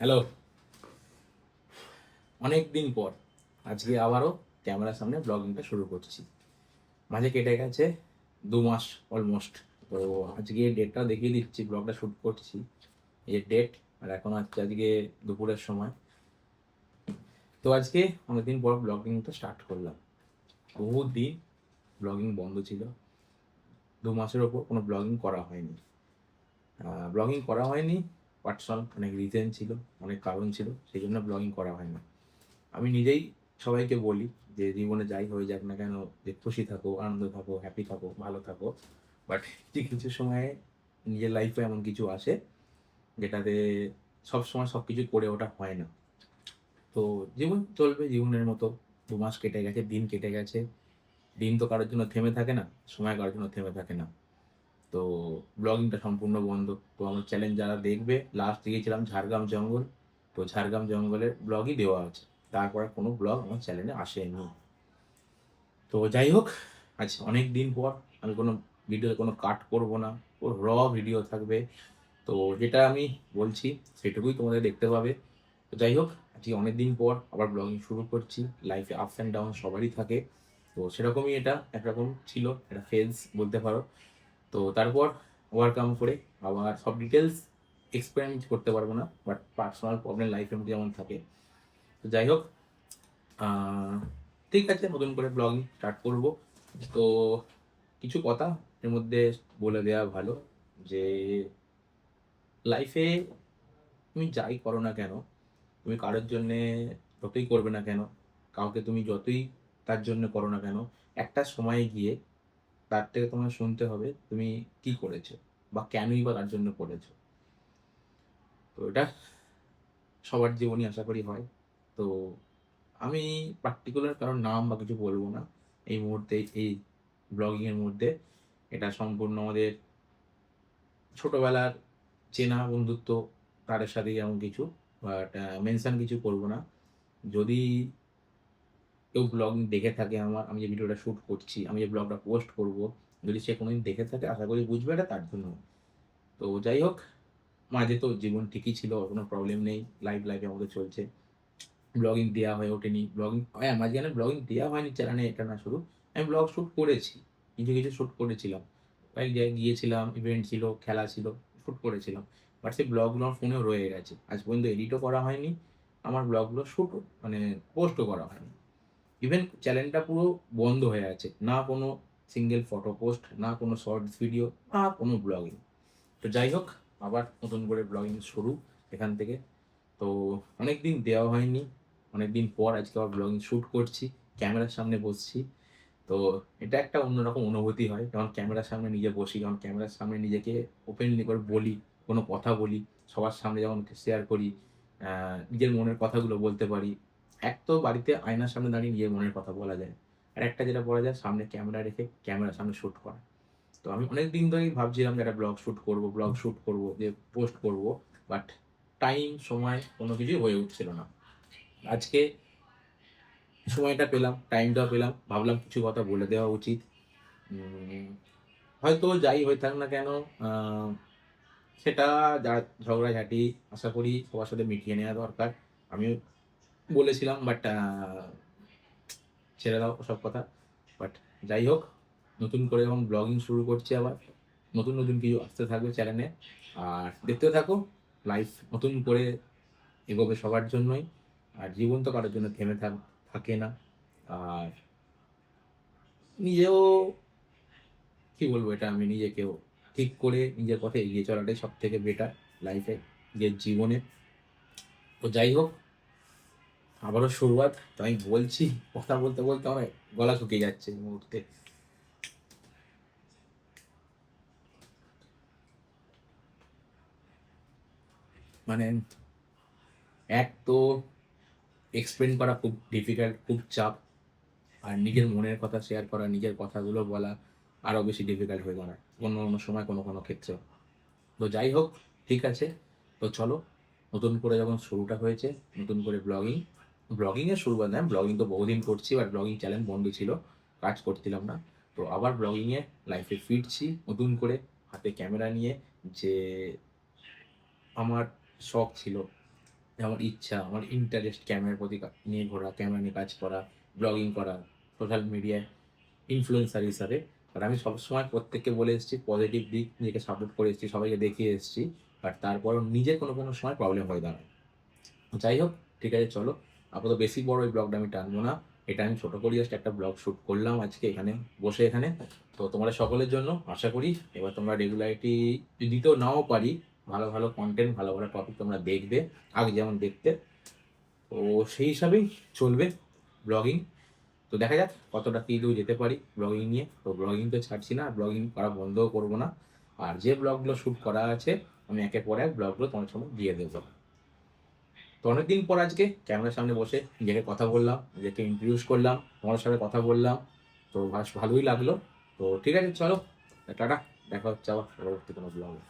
Hello. অনেক দিন পর আজকে আবারও ক্যামেরার সামনে ব্লগিংটা শুরু করছি। মাঝে কেটে গেছে 2 মাস অলমোস্ট। তো আজকে ডেটটা দেখিয়ে দিচ্ছি, ব্লগটা শ্যুট করছি। এই যে ডেট, আর এখন হচ্ছে আজকে দুপুরের সময়। তো আজকে অনেকদিন পর ব্লগিংটা স্টার্ট করলাম। বহুত দিন ব্লগিং বন্ধ ছিল। 2 মাসের ওপর কোনো ব্লগিং করা হয়নি। ব্লগিং করা হয়নি, পার্সোনাল অনেক রিজন ছিল, অনেক কারণ ছিল, সেই জন্য ব্লগিং করা হয় না। আমি নিজেই সবাইকে বলি যে জীবনে যাই হয়ে যাক না কেন, যে খুশি থাকো, আনন্দ থাকো, হ্যাপি থাকো, ভালো থাকো। বাট কিছু কিছু সময়ে নিজের লাইফে এমন কিছু আসে যেটাতে সবসময় সব কিছু করে ওঠা হয় না। তো জীবন চলবে জীবনের মতো। 2 মাস কেটে গেছে, দিন কেটে গেছে। দিন তো কারোর জন্য থেমে থাকে না, সময় কারোর জন্য থেমে থাকে না। তো ব্লগিংটা সম্পূর্ণ বন্ধ। তো আমার চ্যালেঞ্জ যারা দেখবে, লাস্ট দিয়েছিলাম ঝাড়গ্রাম জঙ্গল। তো ঝাড়গ্রাম জঙ্গলের ব্লগই দেওয়া আছে, তারপরে কোনো ব্লগ আমার চ্যানেলে আসেনি। তো যাই হোক, আজ অনেক দিন পর আমি কোনো ভিডিও কোনো কাট করব না, ও ভিডিও থাকবে। তো যেটা আমি বলছি সেটুকুই তোমাদের দেখতে পাবে। তো যাই হোক, আজকে অনেক দিন পর আবার ব্লগিং শুরু করছি। লাইফে আপস অ্যান্ড ডাউন সবারই থাকে। তো সেরকমই এটা একরকম ছিল, একটা ফেজ বলতে পারো। তো তারপর ওভারকাম করে আবার সব ডিটেলস এক্সপেরিমেন্ট করতে পারবো না, বাট পার্সোনাল প্রবলেম লাইফের মধ্যে যেমন থাকে। তো যাই হোক, আহ, ঠিক আছে, নতুন করে ব্লগিং স্টার্ট করব। তো কিছু কথা এর মধ্যে বলে দেওয়া ভালো যে লাইফে তুমি যাই করো না কেন, তুমি কারোর জন্যে যতই করবে না কেন, কাউকে তুমি যতই তার জন্য করো না কেন, একটা সময়ে গিয়ে তার থেকে তোমায় শুনতে হবে তুমি কি করেছো বা কেনই বা তার জন্য করেছো। তো এটা সবার জীবনই আশা করি হয়। তো আমি পার্টিকুলার কারোর নাম বা কিছু বলবো না এই মুহূর্তে, এই ব্লগিংয়ের মধ্যে। এটা সম্পূর্ণ আমাদের ছোটবেলার চেনা বন্ধুত্ব, তাদের সাথেই এমন কিছু। বাট মেনশন কিছু করবো না। যদি কেউ ব্লগ দেখে থাকে, আমি যে ভিডিওটা শ্যুট করছি, আমি যে ব্লগটা পোস্ট করব, যদি সে কোনোদিন দেখে থাকে আশা করি বুঝবে এটা তার জন্য। তো যাই হোক, মাঝে তো জীবন ঠিকই ছিল, কোনো প্রবলেম নেই, লাইফের মধ্যে চলছে। ব্লগিং দেওয়া হয়ে ওঠেনি, ব্লগিং হ্যাঁ মাঝখানে ব্লগিং দেওয়া হয়নি চ্যানেলে, এটা না শুধু, আমি ব্লগ শ্যুট করেছি, কিছু কিছু শ্যুট করেছিলাম। কয়েক জায়গায় গিয়েছিলাম, ইভেন্ট ছিল, খেলা ছিল, শ্যুট করেছিলাম। বাট সেই ব্লগগুলো আমার ফোনেও রয়ে গেছে, আজ পর্যন্ত এডিটও করা হয়নি। আমার ব্লগগুলো শ্যুট মানে পোস্টও করা হয়নি। ইভেন চ্যানেলটা পুরো বন্ধ হয়ে আছে, না কোনো সিঙ্গেল ফটো পোস্ট, না কোনো শর্টস ভিডিও, না কোনো ব্লগিং। তো যাই হোক, আবার নতুন করে ব্লগিং শুরু এখান থেকে। তো অনেক দিন দেওয়া হয়নি, অনেক দিন পর আজকে আবার ব্লগিং শ্যুট করছি, ক্যামেরার সামনে বসছি। তো এটা একটা অন্যরকম অনুভূতি হয় যখন ক্যামেরার সামনে নিজে বসি, যখন ক্যামেরার সামনে নিজেকে ওপেনলি করে বলি, কোনো কথা বলি, সবার সামনে যখন শেয়ার করি, নিজের মনের কথাগুলো বলতে পারি। এক তো বাড়িতে আয়নার সামনে দাঁড়িয়ে নিজের মনের কথা বলা যায়, আর একটা যেটা বলা যায় সামনে ক্যামেরা রেখে ক্যামেরার সামনে শ্যুট করা। তো আমি অনেক দিন ধরেই ভাবছিলাম যে একটা ব্লগ শ্যুট করব, যে পোস্ট করব। বাট টাইম, সময় কোনো কিছুই হয়ে উঠছিল না। আজকে সময়টা পেলাম, টাইমটাও পেলাম, ভাবলাম কিছু কথা বলে দেওয়া উচিত। উম, হয়তো যাই হয়ে থাক না কেন, আহ, সেটা যা ঝগড়াঝাটি আশা করি সবার সাথে মিটিয়ে নেওয়া দরকার। আমিও বলেছিলাম, বাট ছেড়ে দাও সব কথা। বাট যাই হোক, নতুন করে যখন ব্লগিং শুরু করছি আবার, নতুন নতুন কিছু আসতে থাকবে চ্যানেলে। আর দেখতে থাকো, লাইফ নতুন করে এগোবে সবার জন্যই। আর জীবন তো কারোর জন্য থেমে থাকে না। আর নিজেও, কি বলবো, এটা আমি নিজেকেও ঠিক করে নিজের পথে এগিয়ে চলাটাই সব থেকে বেটার লাইফে, নিজের জীবনে। তো যাই হোক, আবারও শুরুয়াত। তো আমি বলছি, কথা বলতে বলতে আমার গলা শুকিয়ে যাচ্ছে এই মুহূর্তে। মানে এক তো এক্সপ্লেন করা খুব ডিফিকাল্ট, খুব চাপ। আর নিজের মনের কথা শেয়ার করা, নিজের কথাগুলো বলা আরও বেশি ডিফিকাল্ট হয়ে দাঁড়ায় কোনো কোনো সময়, কোনো কোনো ক্ষেত্রে। তো যাই হোক, ঠিক আছে। তো চলো, নতুন করে যখন শুরুটা হয়েছে, নতুন করে ব্লগিংয়ের শুরু বাদ, ব্লগিং তো বহুদিন করছি, বাট ব্লগিং চ্যানেল বন্ধ ছিল, কাজ করছিলাম না। তো আবার ব্লগিংয়ে লাইফে ফিরছি নতুন করে, হাতে ক্যামেরা নিয়ে। যে আমার শখ ছিল আমার ইচ্ছা, আমার ইন্টারেস্ট ক্যামেরার প্রতি নিয়ে ঘোরা, ক্যামেরা নিয়ে কাজ করা, ব্লগিং করা, সোশ্যাল মিডিয়ায় ইনফ্লুয়েন্সার হিসাবে। আর আমি সবসময় প্রত্যেককে বলে এসেছি পজিটিভ দিক, নিজেকে সাপোর্ট করে এসেছি, সবাইকে দেখিয়ে এসেছি। বাট তারপরেও নিজের কোনো সময় প্রবলেম হয়ে দাঁড়ায়। যাই হোক, ঠিক আছে, চলো। আপাতত বেশি বড় ওই ব্লগটা আমি টানবো না। এটা আমি ছোটো করে জাস্ট একটা ব্লগ শ্যুট করলাম আজকে এখানে বসে এখানে। তো তোমরা সকলের জন্য আশা করি এবার তোমরা রেগুলারিটি দিতেও নাও পারি, ভালো ভালো কন্টেন্ট, ভালো ভালো টপিক তোমরা দেখবে, আগে যেমন দেখতে। তো সেই হিসাবেই চলবে ব্লগিং। তো দেখা যাক কতটা কী দূর যেতে পারি ব্লগিং নিয়ে। তো ব্লগিং তো ছাড়ছি না, ব্লগিং করা বন্ধও করবো না। আর যে ব্লগগুলো শ্যুট করা আছে আমি একের পর এক ব্লগগুলো তোমার সামনে দিয়ে দেবো। তো অনেকদিন পর আজকে ক্যামেরার সামনে বসে নিজেকে কথা বললাম, নিজেকে ইন্ট্রোডিউস করলাম, তোমার সাথে কথা বললাম। তো ভালোই লাগলো। তো ঠিক আছে, চলো, টাটা। দেখা হচ্ছে আবার পরবর্তী কোনো ব্লগে।